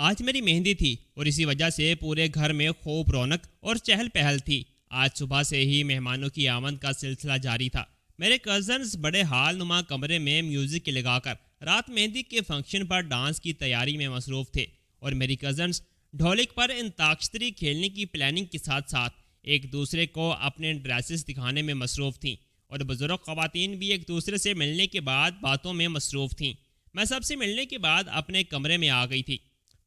آج میری مہندی تھی اور اسی وجہ سے پورے گھر میں خوب رونق اور چہل پہل تھی۔ آج صبح سے ہی مہمانوں کی آمد کا سلسلہ جاری تھا۔ میرے کزنز بڑے حال نما کمرے میں میوزک لگا کر رات مہندی کے فنکشن پر ڈانس کی تیاری میں مصروف تھے، اور میری کزنز ڈھولک پر انتاکشتری کھیلنے کی پلاننگ کے ساتھ ساتھ ایک دوسرے کو اپنے ڈریسز دکھانے میں مصروف تھیں، اور بزرگ خواتین بھی ایک دوسرے سے ملنے کے بعد باتوں میں مصروف تھیں۔ میں سب سے ملنے کے بعد اپنے کمرے میں آ گئی تھی۔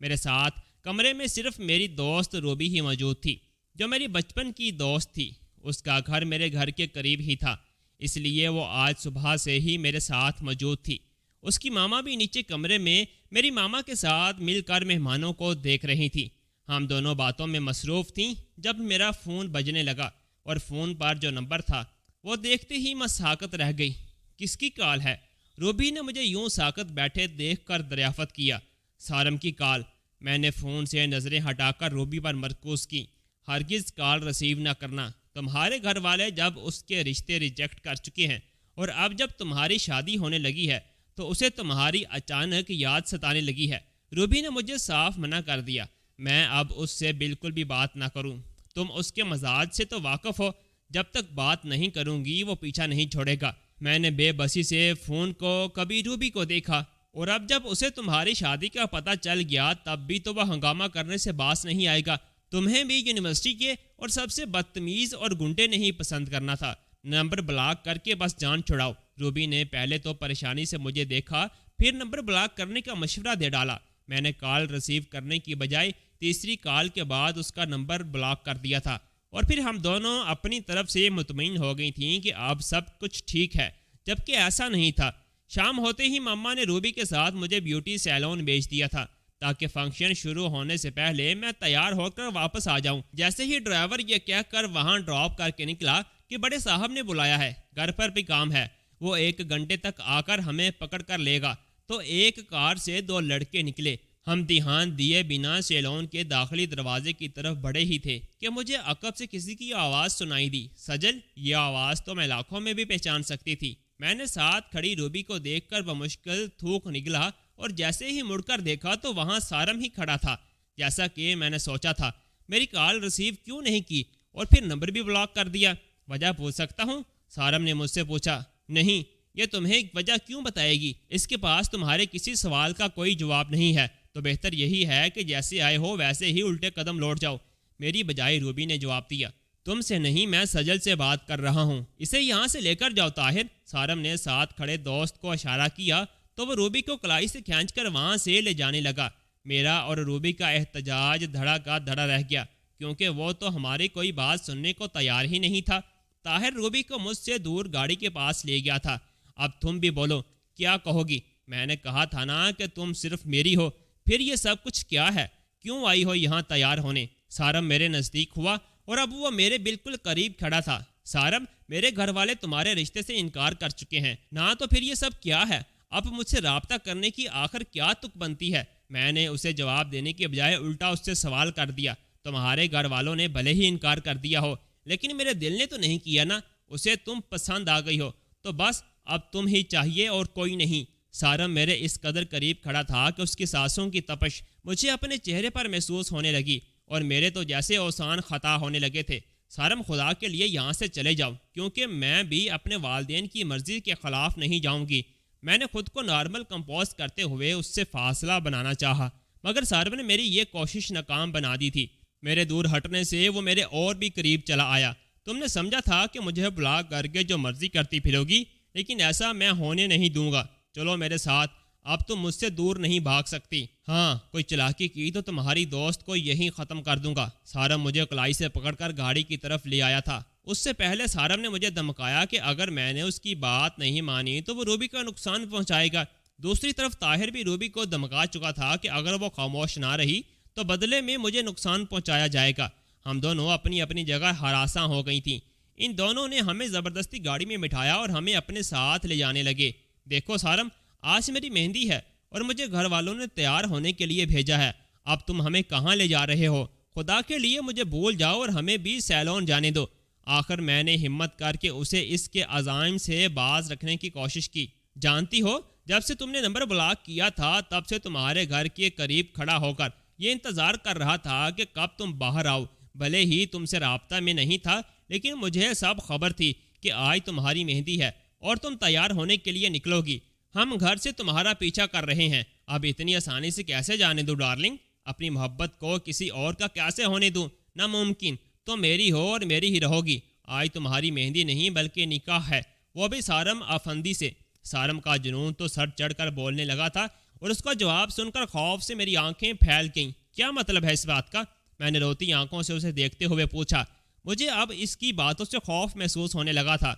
میرے ساتھ کمرے میں صرف میری دوست روبی ہی موجود تھی، جو میری بچپن کی دوست تھی۔ اس کا گھر میرے گھر کے قریب ہی تھا، اس لیے وہ آج صبح سے ہی میرے ساتھ موجود تھی۔ اس کی ماما بھی نیچے کمرے میں میری ماما کے ساتھ مل کر مہمانوں کو دیکھ رہی تھی۔ ہم دونوں باتوں میں مصروف تھیں جب میرا فون بجنے لگا، اور فون پر جو نمبر تھا وہ دیکھتے ہی میں ساکت رہ گئی۔ کس کی کال ہے؟ روبی نے مجھے یوں ساکت بیٹھے دیکھ کر دریافت کیا۔ سارم کی کال۔ میں نے فون سے نظریں ہٹا کر روبی پر مرکوز کی۔ ہرگز کال ریسیو نہ کرنا۔ تمہارے گھر والے جب اس کے رشتے ریجیکٹ کر چکے ہیں، اور اب جب تمہاری شادی ہونے لگی ہے تو اسے تمہاری اچانک یاد ستانے لگی ہے۔ روبی نے مجھے صاف منع کر دیا۔ میں اب اس سے بالکل بھی بات نہ کروں۔ تم اس کے مزاج سے تو واقف ہو، جب تک بات نہیں کروں گی وہ پیچھا نہیں چھوڑے گا۔ میں نے بے بسی سے فون کو کبھی روبی کو دیکھا، اور اب جب اسے تمہاری شادی کا پتہ چل گیا تب بھی تو وہ ہنگامہ کرنے سے باز نہیں آئے گا۔ تمہیں بھی یونیورسٹی کے اور سب سے بدتمیز اور گنڈے نہیں پسند کرنا تھا۔ نمبر بلاک کر کے بس جان چھڑاؤ۔ روبی نے پہلے تو پریشانی سے مجھے دیکھا، پھر نمبر بلاک کرنے کا مشورہ دے ڈالا۔ میں نے کال ریسیو کرنے کی بجائے تیسری کال کے بعد اس کا نمبر بلاک کر دیا تھا، اور پھر ہم دونوں اپنی طرف سے مطمئن ہو گئی تھیں کہ اب سب کچھ ٹھیک ہے، جبکہ ایسا نہیں تھا۔ شام ہوتے ہی ماما نے روبی کے ساتھ مجھے بیوٹی سیلون بھیج دیا تھا، تاکہ فنکشن شروع ہونے سے پہلے میں تیار ہو کر واپس آ جاؤں۔ جیسے ہی ڈرائیور یہ کہہ کر وہاں ڈراپ کر کے نکلا کہ بڑے صاحب نے بلایا ہے، گھر پر بھی کام ہے، وہ 1 گھنٹے تک آ کر ہمیں پکڑ کر لے گا، تو ایک کار سے 2 لڑکے نکلے۔ ہم دھیان دیے بنا سیلون کے داخلی دروازے کی طرف بڑھے ہی تھے کہ مجھے عقب سے کسی کی آواز سنائی دی۔ سجل! یہ آواز تو میں لاکھوں میں بھی پہچان سکتی تھی۔ میں نے ساتھ کھڑی روبی کو دیکھ کر بمشکل تھوک نگلا، اور جیسے ہی مڑ کر دیکھا تو وہاں سارم ہی کھڑا تھا، جیسا کہ میں نے سوچا تھا۔ میری کال ریسیو کیوں نہیں کی اور پھر نمبر بھی بلاک کر دیا؟ وجہ پوچھ سکتا ہوں؟ سارم نے مجھ سے پوچھا۔ نہیں، یہ تمہیں وجہ کیوں بتائے گی؟ اس کے پاس تمہارے کسی سوال کا کوئی جواب نہیں ہے، تو بہتر یہی ہے کہ جیسے آئے ہو ویسے ہی الٹے قدم لوٹ جاؤ۔ میری بجائے روبی نے جواب دیا۔ تم سے نہیں، میں سجل سے بات کر رہا ہوں، اسے یہاں سے لے کر جاؤ طاہر۔ سارم نے ساتھ کھڑے دوست کو اشارہ کیا تو وہ روبی کو کلائی سے کھینچ کر وہاں سے لے جانے لگا۔ میرا اور روبی کا احتجاج دھڑا کا دھڑا رہ گیا، کیونکہ وہ تو ہماری کوئی بات سننے کو تیار ہی نہیں تھا۔ طاہر روبی کو مجھ سے دور گاڑی کے پاس لے گیا تھا۔ اب تم بھی بولو، کیا کہو گی؟ میں نے کہا تھا نا کہ تم صرف میری ہو، پھر یہ سب کچھ کیا ہے؟ کیوں آئی ہو یہاں تیار ہونے؟ سارم میرے نزدیک ہوا اور اب وہ میرے بالکل قریب کھڑا تھا۔ سارم، میرے گھر والے تمہارے رشتے سے انکار کر چکے ہیں نا، تو پھر یہ سب کیا ہے؟ اب مجھ سے رابطہ کرنے کی آخر کیا تک بنتی ہے؟ میں نے اسے جواب دینے کے بجائے الٹا اس سے سوال کر دیا۔ تمہارے گھر والوں نے بھلے ہی انکار کر دیا ہو، لیکن میرے دل نے تو نہیں کیا نا۔ اسے تم پسند آ گئی ہو تو بس اب تم ہی چاہیے اور کوئی نہیں۔ سارم میرے اس قدر قریب کھڑا تھا کہ اس کی سانسوں کی تپش مجھے اپنے چہرے پر محسوس ہونے لگی، اور میرے تو جیسے اوسان خطا ہونے لگے تھے۔ سارم، خدا کے لیے یہاں سے چلے جاؤ، کیونکہ میں بھی اپنے والدین کی مرضی کے خلاف نہیں جاؤں گی۔ میں نے خود کو نارمل کمپوز کرتے ہوئے اس سے فاصلہ بنانا چاہا، مگر سارم نے میری یہ کوشش ناکام بنا دی تھی۔ میرے دور ہٹنے سے وہ میرے اور بھی قریب چلا آیا۔ تم نے سمجھا تھا کہ مجھے بلاک کر کے جو مرضی کرتی پھرو گی، لیکن ایسا میں ہونے نہیں دوں گا۔ چلو میرے ساتھ، اب تم مجھ سے دور نہیں بھاگ سکتی۔ ہاں، کوئی چلاکی کی تو تمہاری دوست کو یہیں ختم کر دوں گا۔ سارم مجھے کلائی سے پکڑ کر گاڑی کی طرف لے آیا تھا۔ اس سے پہلے سارم نے مجھے دھمکایا کہ اگر میں نے اس کی بات نہیں مانی تو وہ روبی کا نقصان پہنچائے گا۔ دوسری طرف طاہر بھی روبی کو دھمکا چکا تھا کہ اگر وہ خاموش نہ رہی تو بدلے میں مجھے نقصان پہنچایا جائے گا۔ ہم دونوں اپنی اپنی جگہ ہراساں ہو گئی تھیں۔ ان دونوں نے ہمیں زبردستی گاڑی میں بٹھایا اور ہمیں اپنے ساتھ لے جانے لگے۔ دیکھو سارم، آج میری مہندی ہے اور مجھے گھر والوں نے تیار ہونے کے لیے بھیجا ہے۔ اب تم ہمیں کہاں لے جا رہے ہو؟ خدا کے لیے مجھے بھول جاؤ اور ہمیں بھی سیلون جانے دو۔ آخر میں نے ہمت کر کے اسے اس کے عزائم سے باز رکھنے کی کوشش کی۔ جانتی ہو، جب سے تم نے نمبر بلاک کیا تھا تب سے تمہارے گھر کے قریب کھڑا ہو کر یہ انتظار کر رہا تھا کہ کب تم باہر آؤ. بھلے ہی تم سے رابطہ میں نہیں تھا لیکن مجھے سب خبر تھی کہ آج تمہاری مہندی ہے اور تم تیار ہونے کے لیے نکلو گی. ہم گھر سے تمہارا پیچھا کر رہے ہیں. اب اتنی آسانی سے کیسے جانے دوں ڈارلنگ؟ اپنی محبت کو کسی اور کا کیسے ہونے دوں؟ ناممکن. تم میری ہو اور میری ہی رہو گی. آج تمہاری مہندی نہیں بلکہ نکاح ہے، وہ بھی سارم افندی سے. سارم کا جنون تو سر چڑھ کر بولنے لگا تھا اور اس کا جواب سن کر خوف سے میری آنکھیں پھیل گئیں. کیا مطلب ہے اس بات کا؟ میں نے روتی آنکھوں سے اسے دیکھتے ہوئے پوچھا. مجھے اب اس کی باتوں سے خوف محسوس ہونے لگا تھا.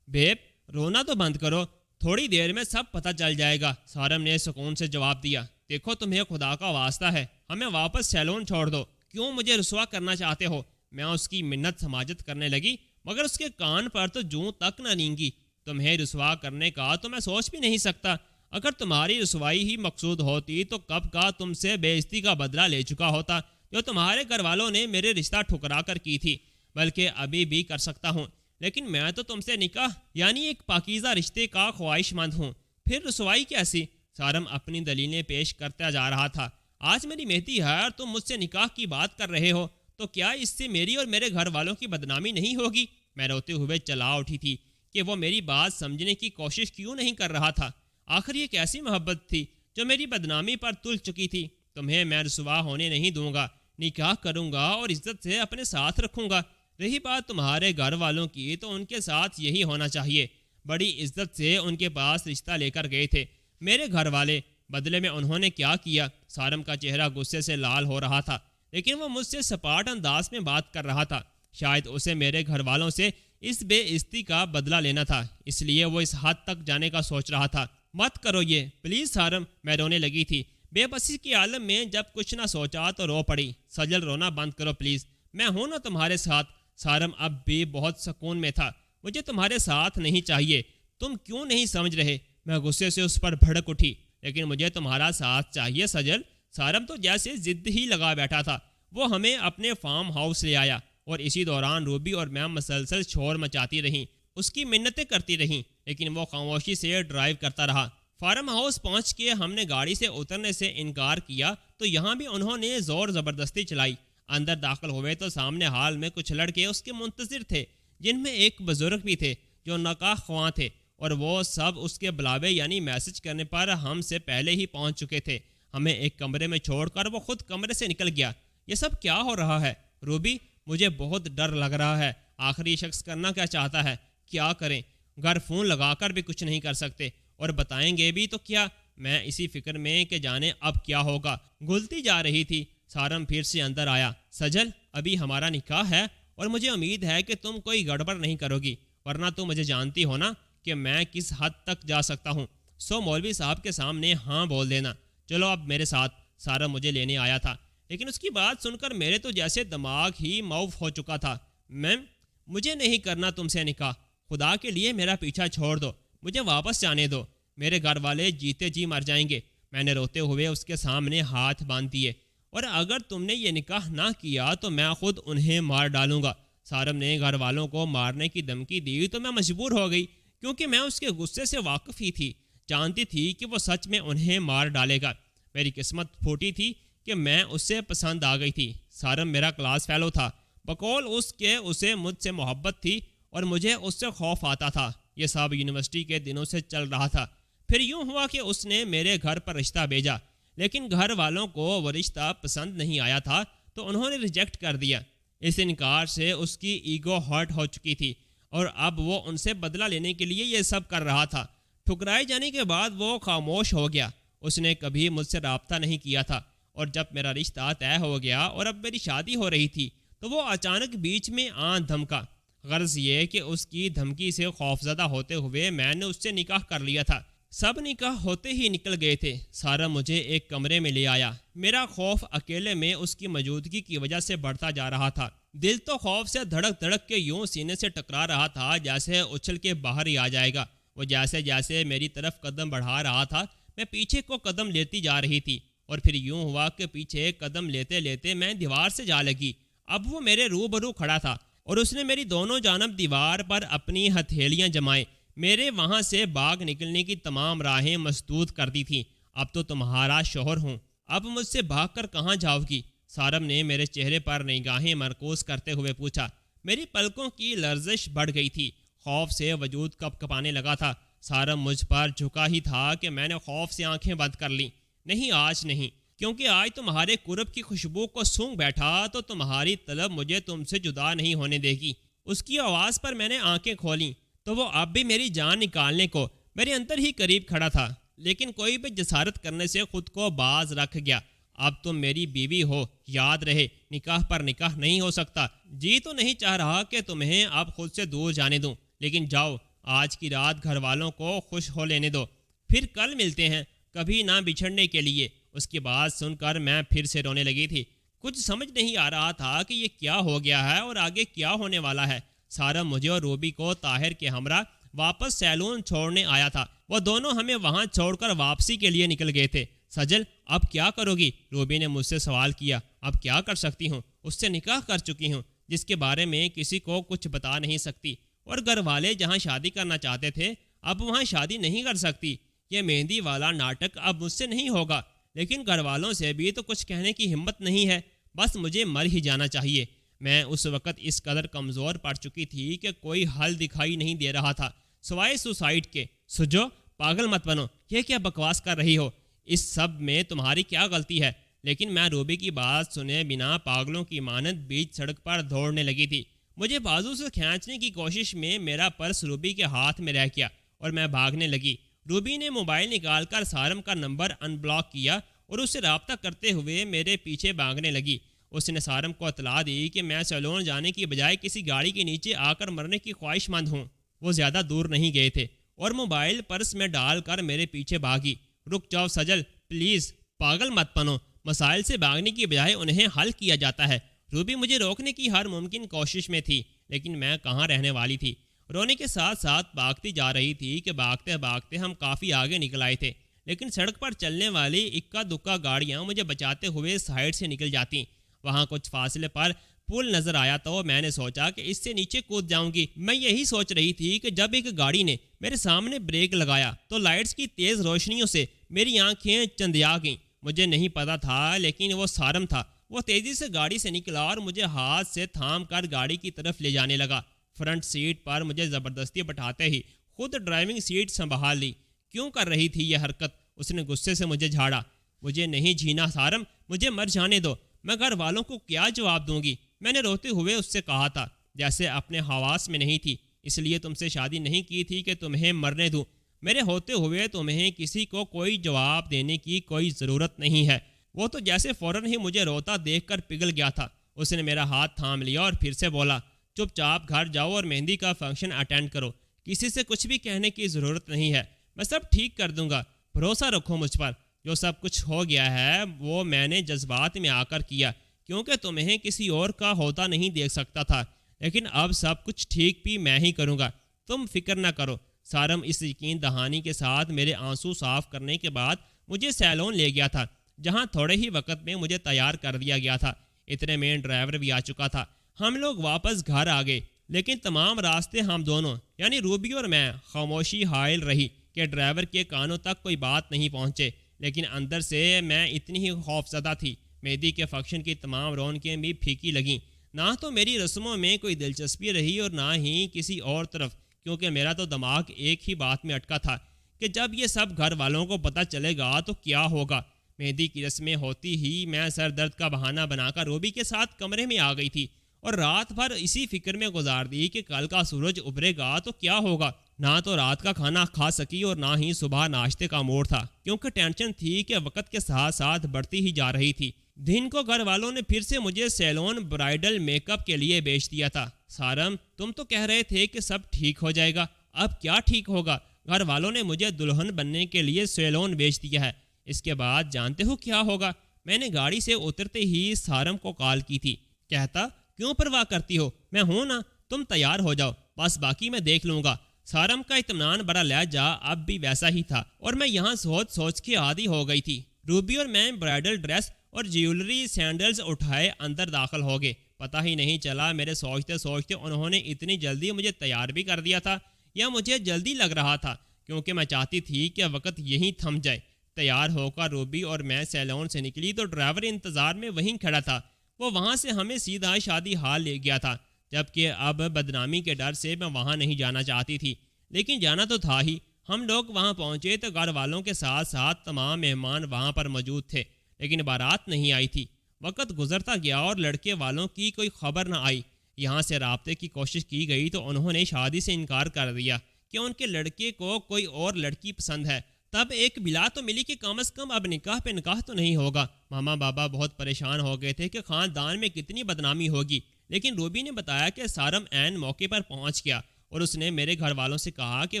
بیب، رونا تو بند کرو، تھوڑی دیر میں سب پتہ چل جائے گا. سارم نے سکون سے جواب دیا. دیکھو تمہیں خدا کا واسطہ ہے، ہمیں واپس سیلون چھوڑ دو. کیوں مجھے رسوا کرنا چاہتے ہو؟ میں اس کی منت سماجت کرنے لگی مگر اس کے کان پر تو جوں تک نہ رینگی. تمہیں رسوا کرنے کا تو میں سوچ بھی نہیں سکتا. اگر تمہاری رسوائی ہی مقصود ہوتی تو کب کا تم سے بے عزتی کا بدلہ لے چکا ہوتا جو تمہارے گھر والوں نے میرے رشتہ ٹھکرا کر کی تھی. بلکہ ابھی بھی کر سکتا ہوں، لیکن میں تو تم سے نکاح یعنی ایک پاکیزہ رشتے کا خواہش مند ہوں. پھر رسوائی کیسی؟ سارم اپنی دلیلیں پیش کرتا جا رہا تھا. آج میری مہندی ہے اور تم مجھ سے نکاح کی بات کر رہے ہو تو کیا اس سے میری اور میرے گھر والوں کی بدنامی نہیں ہوگی؟ میں روتے ہوئے چلا اٹھی تھی کہ وہ میری بات سمجھنے کی کوشش کیوں نہیں کر رہا تھا. آخر یہ کیسی محبت تھی جو میری بدنامی پر تل چکی تھی؟ تمہیں میں رسوا ہونے نہیں دوں گا، نکاح کروں گا اور عزت سے اپنے ساتھ رکھوں گا. رہی بات تمہارے گھر والوں کی تو ان کے ساتھ یہی ہونا چاہیے. بڑی عزت سے ان کے پاس رشتہ لے کر گئے تھے میرے گھر والے. بدلے میں انہوں نے کیا کیا؟ سارم کا چہرہ غصے سے لال ہو رہا تھا لیکن وہ مجھ سے سپاٹ انداز میں بات کر رہا تھا. شاید اسے میرے گھر والوں سے اس بے عزتی کا بدلہ لینا تھا، اس لیے وہ اس حد تک جانے کا سوچ رہا تھا. مت کرو یہ پلیز سارم. میں رونے لگی تھی. بے بسی کے عالم میں جب کچھ نہ سوچا تو رو پڑی. سجل رونا بند کرو پلیز، میں ہوں نا تمہارے ساتھ. سارم اب بھی بہت سکون میں تھا. مجھے تمہارے ساتھ نہیں چاہیے. تم کیوں نہیں سمجھ رہے؟ میں غصے سے اس پر بھڑک اٹھی. لیکن مجھے تمہارا ساتھ چاہیے سجل. سارم تو جیسے ضد ہی لگا بیٹھا تھا. وہ ہمیں اپنے فارم ہاؤس لے آیا اور اسی دوران روبی اور میں مسلسل شور مچاتی رہیں، اس کی منتیں کرتی رہیں، لیکن وہ خاموشی سے ڈرائیو کرتا رہا. فارم ہاؤس پہنچ کے ہم نے گاڑی سے اترنے سے انکار کیا تو یہاں بھی انہوں نے زور زبردستی چلائی. اندر داخل ہوئے تو سامنے حال میں کچھ لڑکے اس کے منتظر تھے، جن میں ایک بزرگ بھی تھے جو نکاح خواں تھے، اور وہ سب اس کے بلاوے یعنی میسج کرنے پر ہم سے پہلے ہی پہنچ چکے تھے. ہمیں ایک کمرے میں چھوڑ کر وہ خود کمرے سے نکل گیا. یہ سب کیا ہو رہا ہے روبی؟ مجھے بہت ڈر لگ رہا ہے. آخری شخص کرنا کیا چاہتا ہے؟ کیا کریں؟ گھر فون لگا کر بھی کچھ نہیں کر سکتے اور بتائیں گے بھی تو کیا؟ میں اسی فکر میں کہ جانے اب کیا ہوگا گھلتی جا رہی تھی. سارم پھر سے اندر آیا. سجل، ابھی ہمارا نکاح ہے اور مجھے امید ہے کہ تم کوئی گڑبڑ نہیں کرو گی، ورنہ تو مجھے جانتی ہو نا کہ میں کس حد تک جا سکتا ہوں. سو مولوی صاحب کے سامنے ہاں بول دینا. چلو اب میرے ساتھ. سارم مجھے لینے آیا تھا لیکن اس کی بات سن کر میرے تو جیسے دماغ ہی معاف ہو چکا تھا. میم، مجھے نہیں کرنا تم سے نکاح. خدا کے لیے میرا پیچھا چھوڑ دو، مجھے واپس جانے دو. میرے گھر والے جیتے جی مر جائیں گے. میں نے روتے ہوئے اس کے سامنے ہاتھ باندھ دیے. اور اگر تم نے یہ نکاح نہ کیا تو میں خود انہیں مار ڈالوں گا. سارم نے گھر والوں کو مارنے کی دھمکی دی تو میں مجبور ہو گئی، کیونکہ میں اس کے غصے سے واقف ہی تھی. جانتی تھی کہ وہ سچ میں انہیں مار ڈالے گا. میری قسمت پھوٹی تھی کہ میں اس سے پسند آ گئی تھی. سارم میرا کلاس فیلو تھا. بقول اس کے اسے مجھ سے محبت تھی اور مجھے اس سے خوف آتا تھا. یہ سب یونیورسٹی کے دنوں سے چل رہا تھا. پھر یوں ہوا کہ اس نے میرے گھر پر رشتہ بھیجا، لیکن گھر والوں کو وہ رشتہ پسند نہیں آیا تھا تو انہوں نے ریجیکٹ کر دیا. اس انکار سے اس کی ایگو ہرٹ ہو چکی تھی اور اب وہ ان سے بدلہ لینے کے لیے یہ سب کر رہا تھا. ٹھکرائے جانے کے بعد وہ خاموش ہو گیا. اس نے کبھی مجھ سے رابطہ نہیں کیا تھا اور جب میرا رشتہ طے ہو گیا اور اب میری شادی ہو رہی تھی تو وہ اچانک بیچ میں آن دھمکا. غرض یہ کہ اس کی دھمکی سے خوفزدہ ہوتے ہوئے میں نے اس سے نکاح کر لیا تھا. سب نکاح ہوتے ہی نکل گئے تھے. سارم مجھے ایک کمرے میں لے آیا. میرا خوف اکیلے میں اس کی موجودگی کی وجہ سے بڑھتا جا رہا تھا. دل تو خوف سے دھڑک دھڑک کے یوں سینے سے ٹکرا رہا تھا جیسے اچھل کے باہر ہی آ جائے گا. وہ جیسے جیسے میری طرف قدم بڑھا رہا تھا میں پیچھے کو قدم لیتی جا رہی تھی اور پھر یوں ہوا کہ پیچھے قدم لیتے لیتے میں دیوار سے جا لگی. اب وہ میرے روبرو کھڑا تھا اور اس نے میری دونوں جانب دیوار پر اپنی ہتھیلیاں جمائے میرے وہاں سے باغ نکلنے کی تمام راہیں مسدود کر دی تھیں. اب تو تمہارا شوہر ہوں، اب مجھ سے بھاگ کر کہاں جاؤ گی؟ سارم نے میرے چہرے پر نگاہیں مرکوز کرتے ہوئے پوچھا۔ میری پلکوں کی لرزش بڑھ گئی تھی، خوف سے وجود کپ کپانے لگا تھا۔ سارم مجھ پر جھکا ہی تھا کہ میں نے خوف سے آنکھیں بند کر لیں۔ نہیں، آج نہیں، کیونکہ آج تمہارے قرب کی خوشبو کو سونگ بیٹھا تو تمہاری طلب مجھے تم سے جدا نہیں ہونے دے گی۔ اس کی آواز پر میں نے آنکھیں کھولیں تو وہ اب بھی میری جان نکالنے کو میرے اندر ہی قریب کھڑا تھا، لیکن کوئی بھی جسارت کرنے سے خود کو باز رکھ گیا۔ اب تم میری بیوی ہو، یاد رہے، نکاح پر نکاح نہیں ہو سکتا۔ جی تو نہیں چاہ رہا کہ تمہیں اب خود سے دور جانے دوں، لیکن جاؤ، آج کی رات گھر والوں کو خوش ہو لینے دو، پھر کل ملتے ہیں، کبھی نہ بچھڑنے کے لیے۔ اس کی بات سن کر میں پھر سے رونے لگی تھی۔ کچھ سمجھ نہیں آ رہا تھا کہ یہ کیا ہو گیا ہے اور آگے کیا ہونے والا ہے۔ سارم مجھے اور روبی کو طاہر کے ہمراہ واپس سیلون چھوڑنے آیا تھا۔ وہ دونوں ہمیں وہاں چھوڑ کر واپسی کے لیے نکل گئے تھے۔ سجل، اب کیا کرو گی؟ روبی نے مجھ سے سوال کیا۔ اب کیا کر سکتی ہوں؟ اس سے نکاح کر چکی ہوں، جس کے بارے میں کسی کو کچھ بتا نہیں سکتی، اور گھر والے جہاں شادی کرنا چاہتے تھے اب وہاں شادی نہیں کر سکتی۔ یہ مہندی والا ناٹک اب مجھ سے نہیں ہوگا، لیکن گھر والوں سے بھی تو کچھ کہنے کی ہمت نہیں ہے۔ بس مجھے مر ہی جانا چاہیے۔ میں اس وقت اس قدر کمزور پڑ چکی تھی کہ کوئی حل دکھائی نہیں دے رہا تھا سوائے سوسائڈ کے۔ سجو، پاگل مت بنو، یہ کیا بکواس کر رہی ہو؟ اس سب میں تمہاری کیا غلطی ہے؟ لیکن میں روبی کی بات سنے بنا پاگلوں کی مانند بیچ سڑک پر دوڑنے لگی تھی۔ مجھے بازو سے کھینچنے کی کوشش میں میرا پرس روبی کے ہاتھ میں رہ گیا اور میں بھاگنے لگی۔ روبی نے موبائل نکال کر سارم کا نمبر ان بلاک کیا اور اس سے رابطہ کرتے ہوئے میرے پیچھے بھاگنے لگی۔ اس نے سارم کو اطلاع دی کہ میں سیلون جانے کی بجائے کسی گاڑی کے نیچے آ کر مرنے کی خواہش مند ہوں۔ وہ زیادہ دور نہیں گئے تھے اور موبائل پرس میں ڈال کر میرے پیچھے بھاگی۔ رک جاؤ سجل، پلیز، پاگل مت بنو۔ مسائل سے بھاگنے کی بجائے انہیں حل کیا جاتا ہے۔ روبی مجھے روکنے کی ہر ممکن کوشش میں تھی، لیکن میں کہاں رہنے والی تھی۔ رونے کے ساتھ ساتھ بھاگتی جا رہی تھی کہ بھاگتے بھاگتے ہم کافی آگے نکل آئے تھے، لیکن سڑک پر چلنے والی اکا دکا گاڑیاں مجھے بچاتے ہوئے سائڈ سے نکل جاتی۔ وہاں کچھ فاصلے پر پل نظر آیا تو میں نے سوچا کہ اس سے نیچے کود جاؤں گی۔ میں یہی سوچ رہی تھی کہ جب ایک گاڑی نے میرے سامنے بریک لگایا تو لائٹس کی تیز روشنیوں سے میری آنکھیں چندیا گئیں۔ مجھے نہیں پتا تھا، لیکن وہ سارم تھا۔ وہ تیزی سے گاڑی سے نکلا اور مجھے ہاتھ سے تھام کر گاڑی کی طرف لے جانے لگا۔ فرنٹ سیٹ پر مجھے زبردستی بٹھاتے ہی خود ڈرائیونگ سیٹ سنبھال لی۔ کیوں کر رہی تھی یہ حرکت؟ اس نے غصے سے مجھے جھاڑا۔ مجھے نہیں جینا سارم، مجھے مر جانے دو۔ میں گھر والوں کو کیا جواب دوں گی؟ میں نے روتے ہوئے اس سے کہا تھا، جیسے اپنے حواس میں نہیں تھی۔ اس لیے تم سے شادی نہیں کی تھی کہ تمہیں مرنے دوں۔ میرے ہوتے ہوئے تمہیں کسی کو کوئی جواب دینے کی کوئی ضرورت نہیں ہے۔ وہ تو جیسے فوراً ہی مجھے روتا دیکھ کر پگھل گیا تھا۔ اس نے میرا ہاتھ تھام لیا اور پھر سے بولا، چپ چاپ گھر جاؤ اور مہندی کا فنکشن اٹینڈ کرو۔ کسی سے کچھ بھی کہنے کی ضرورت نہیں ہے، میں سب ٹھیک کر دوں گا، بھروسہ رکھو مجھ پر۔ جو سب کچھ ہو گیا ہے وہ میں نے جذبات میں آ کر کیا، کیونکہ تمہیں کسی اور کا ہوتا نہیں دیکھ سکتا تھا، لیکن اب سب کچھ ٹھیک بھی میں ہی کروں گا، تم فکر نہ کرو۔ سارم اس یقین دہانی کے ساتھ میرے آنسو صاف کرنے کے بعد مجھے سیلون لے گیا تھا، جہاں تھوڑے ہی وقت میں مجھے تیار کر دیا گیا تھا۔ اتنے میں ڈرائیور بھی آ چکا تھا۔ ہم لوگ واپس گھر آ گئے، لیکن تمام راستے ہم دونوں یعنی روبی اور میں خاموشی حائل رہی کہ ڈرائیور کے کانوں تک کوئی بات نہیں پہنچے، لیکن اندر سے میں اتنی ہی خوفزدہ تھی۔ مہندی کے فنکشن کی تمام رونقیں بھی پھیکی لگیں۔ نہ تو میری رسموں میں کوئی دلچسپی رہی اور نہ ہی کسی اور طرف، کیونکہ میرا تو دماغ ایک ہی بات میں اٹکا تھا کہ جب یہ سب گھر والوں کو پتہ چلے گا تو کیا ہوگا۔ مہندی کی رسمیں ہوتی ہی میں سر درد کا بہانہ بنا کر روبی کے ساتھ کمرے میں آ گئی تھی اور رات بھر اسی فکر میں گزار دی کہ کل کا سورج ابھرے گا تو کیا ہوگا۔ نہ تو رات کا کھانا کھا سکی اور نہ ہی صبح ناشتے کا موڈ تھا، کیونکہ ٹینشن تھی کہ وقت کے ساتھ ساتھ بڑھتی ہی جا رہی تھی۔ دن کو گھر والوں نے پھر سے مجھے سیلون برائیڈل میک اپ کے لیے بیچ دیا تھا۔ سارم، تم تو کہہ رہے تھے کہ سب ٹھیک ہو جائے گا، اب کیا ٹھیک ہوگا؟ گھر والوں نے مجھے دلہن بننے کے لیے سیلون بیچ دیا ہے، اس کے بعد جانتے ہو کیا ہوگا؟ میں نے گاڑی سے اترتے ہی سارم کو کال کی تھی، کہتا، کیوں پرواہ کرتی ہو، میں ہوں نا، تم تیار ہو جاؤ، بس باقی میں دیکھ لوں گا۔ سارم کا اطمینان بڑا لہجہ اب بھی ویسا ہی تھا اور میں یہاں سوچ سوچ کے عادی ہو گئی تھی۔ روبی اور میں برائیڈل ڈریس اور جیولری سینڈلز اٹھائے اندر داخل ہو گئے۔ پتہ ہی نہیں چلا میرے سوچتے سوچتے انہوں نے اتنی جلدی مجھے تیار بھی کر دیا تھا، یا مجھے جلدی لگ رہا تھا کیونکہ میں چاہتی تھی کہ وقت یہیں تھم جائے تیار ہو کر روبی اور میں سیلون سے نکلی تو ڈرائیور انتظار میں وہیں کھڑا تھا۔ وہ وہاں سے ہمیں سیدھا شادی ہال لے گیا تھا، جبکہ اب بدنامی کے ڈر سے میں وہاں نہیں جانا چاہتی تھی، لیکن جانا تو تھا ہی۔ ہم لوگ وہاں پہنچے تو گھر والوں کے ساتھ ساتھ تمام مہمان وہاں پر موجود تھے، لیکن بارات نہیں آئی تھی۔ وقت گزرتا گیا اور لڑکے والوں کی کوئی خبر نہ آئی۔ یہاں سے رابطے کی کوشش کی گئی تو انہوں نے شادی سے انکار کر دیا کہ ان کے لڑکے کو کوئی اور لڑکی پسند ہے۔ تب ایک بلا تو ملی کہ کم از کم اب نکاح پہ نکاح تو نہیں ہوگا۔ ماما بابا بہت پریشان ہو گئے تھے کہ خاندان میں کتنی بدنامی ہوگی، لیکن روبی نے بتایا کہ سارم عین موقع پر پہنچ گیا اور اس نے میرے گھر والوں سے کہا کہ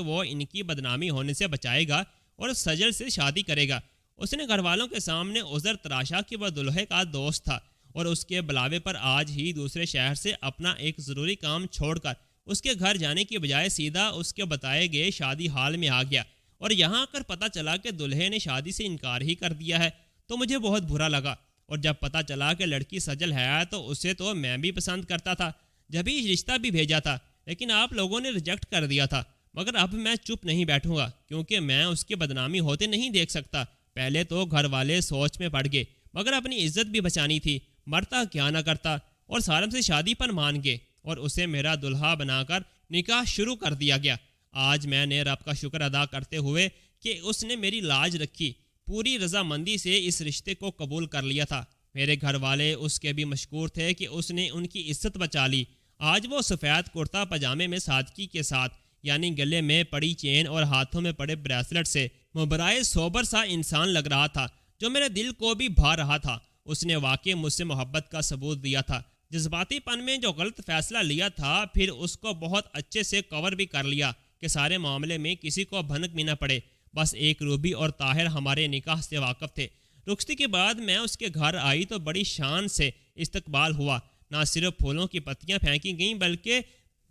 وہ ان کی بدنامی ہونے سے بچائے گا اور سجل سے شادی کرے گا۔ اس نے گھر والوں کے سامنے عذر تراشا کہ وہ دلہے کا دوست تھا اور اس کے بلاوے پر آج ہی دوسرے شہر سے اپنا ایک ضروری کام چھوڑ کر اس کے گھر جانے کی بجائے سیدھا اس کے بتائے گئے شادی ہال میں آ گیا، اور یہاں آ کر پتہ چلا کہ دلہے نے شادی سے انکار ہی کر دیا ہے تو مجھے بہت برا لگا۔ اور جب پتہ چلا کہ لڑکی سجل ہے تو اسے تو میں بھی پسند کرتا تھا، جب ہی رشتہ بھی بھیجا تھا، لیکن آپ لوگوں نے ریجیکٹ کر دیا تھا۔ مگر اب میں چپ نہیں بیٹھوں گا کیونکہ میں اس کی بدنامی ہوتے نہیں دیکھ سکتا۔ پہلے تو گھر والے سوچ میں پڑ گئے، مگر اپنی عزت بھی بچانی تھی، مرتا کیا نہ کرتا، اور سارم سے شادی پر مان گئے اور اسے میرا دلہا بنا کر نکاح شروع کر دیا گیا۔ آج میں نے رب کا شکر ادا کرتے ہوئے کہ اس نے میری لاج رکھی، پوری رضامندی سے اس رشتے کو قبول کر لیا تھا۔ میرے گھر والے اس کے بھی مشکور تھے کہ اس نے ان کی عزت بچا لی۔ آج وہ سفید کرتا پاجامے میں سادگی کے ساتھ، یعنی گلے میں پڑی چین اور ہاتھوں میں پڑے بریسلٹ سے مبرائے سوبر سا انسان لگ رہا تھا، جو میرے دل کو بھی بھا رہا تھا۔ اس نے واقعی مجھ سے محبت کا ثبوت دیا تھا۔ جذباتی پن میں جو غلط فیصلہ لیا تھا، پھر اس کو بہت اچھے سے کور بھی کر لیا کہ سارے معاملے میں کسی کو بھنک بھی نہ پڑے۔ بس ایک روبی اور طاہر ہمارے نکاح سے واقف تھے۔ رخصتی کے بعد میں اس کے گھر آئی تو بڑی شان سے استقبال ہوا۔ نہ صرف پھولوں کی پتیاں پھینکی گئیں بلکہ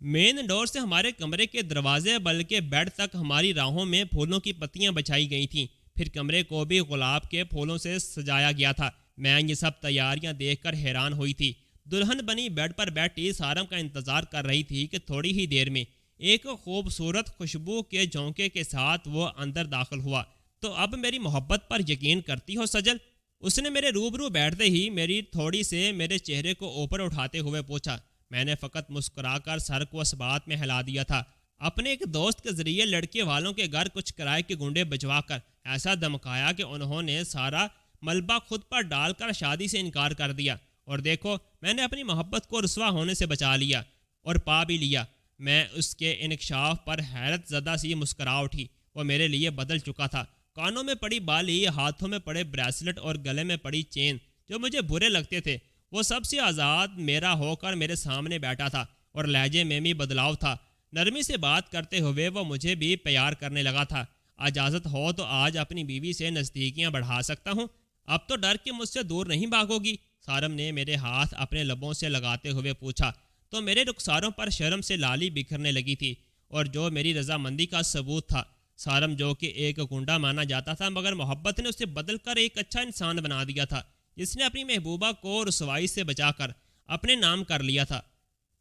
مین ڈور سے ہمارے کمرے کے دروازے بلکہ بیڈ تک ہماری راہوں میں پھولوں کی پتیاں بچھائی گئی تھیں۔ پھر کمرے کو بھی گلاب کے پھولوں سے سجایا گیا تھا۔ میں یہ سب تیاریاں دیکھ کر حیران ہوئی تھی۔ دلہن بنی بیڈ پر بیٹھی سارم کا انتظار کر رہی تھی کہ تھوڑی ہی دیر میں ایک خوبصورت خوشبو کے جھونکے کے ساتھ وہ اندر داخل ہوا۔ تو اب میری محبت پر یقین کرتی ہو سجل؟ اس نے میرے روبرو بیٹھتے ہی میری تھوڑی سے میرے چہرے کو اوپر اٹھاتے ہوئے پوچھا۔ میں نے فقط مسکرا کر سر کو اس بات میں ہلا دیا تھا۔ اپنے ایک دوست کے ذریعے لڑکے والوں کے گھر کچھ کرائے کے گنڈے بجوا کر ایسا دمکایا کہ انہوں نے سارا ملبہ خود پر ڈال کر شادی سے انکار کر دیا۔ اور دیکھو، میں نے اپنی محبت کو رسوا ہونے سے بچا لیا اور پا بھی لیا۔ میں اس کے انکشاف پر حیرت زدہ سی مسکرا اٹھی۔ وہ میرے لیے بدل چکا تھا۔ کانوں میں پڑی بالی، ہاتھوں میں پڑے بریسلٹ اور گلے میں پڑی چین جو مجھے برے لگتے تھے، وہ سب سے آزاد میرا ہو کر میرے سامنے بیٹھا تھا، اور لہجے میں بھی بدلاؤ تھا۔ نرمی سے بات کرتے ہوئے وہ مجھے بھی پیار کرنے لگا تھا۔ اجازت ہو تو آج اپنی بیوی سے نزدیکیاں بڑھا سکتا ہوں؟ اب تو ڈر کے مجھ سے دور نہیں بھاگو گی؟ سارم نے میرے ہاتھ اپنے لبوں سے لگاتے ہوئے پوچھا تو میرے رخساروں پر شرم سے لالی بکھرنے لگی تھی، اور جو میری رضامندی کا ثبوت تھا۔ سارم جو کہ ایک گنڈا مانا جاتا تھا، مگر محبت نے اسے بدل کر ایک اچھا انسان بنا دیا تھا، جس نے اپنی محبوبہ کو رسوائی سے بچا کر اپنے نام کر لیا تھا۔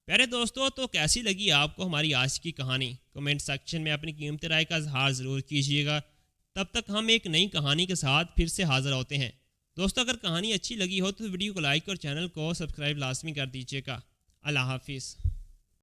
پیارے دوستو، تو کیسی لگی آپ کو ہماری آج کی کہانی؟ کمنٹ سیکشن میں اپنی قیمتی رائے کا اظہار ضرور کیجیے گا۔ تب تک ہم ایک نئی کہانی کے ساتھ پھر سے حاضر ہوتے ہیں۔ دوستو، اگر کہانی اچھی لگی ہو تو ویڈیو کو لائک اور چینل کو سبسکرائب لازمی کر دیجیے گا۔ اللہ حافظ۔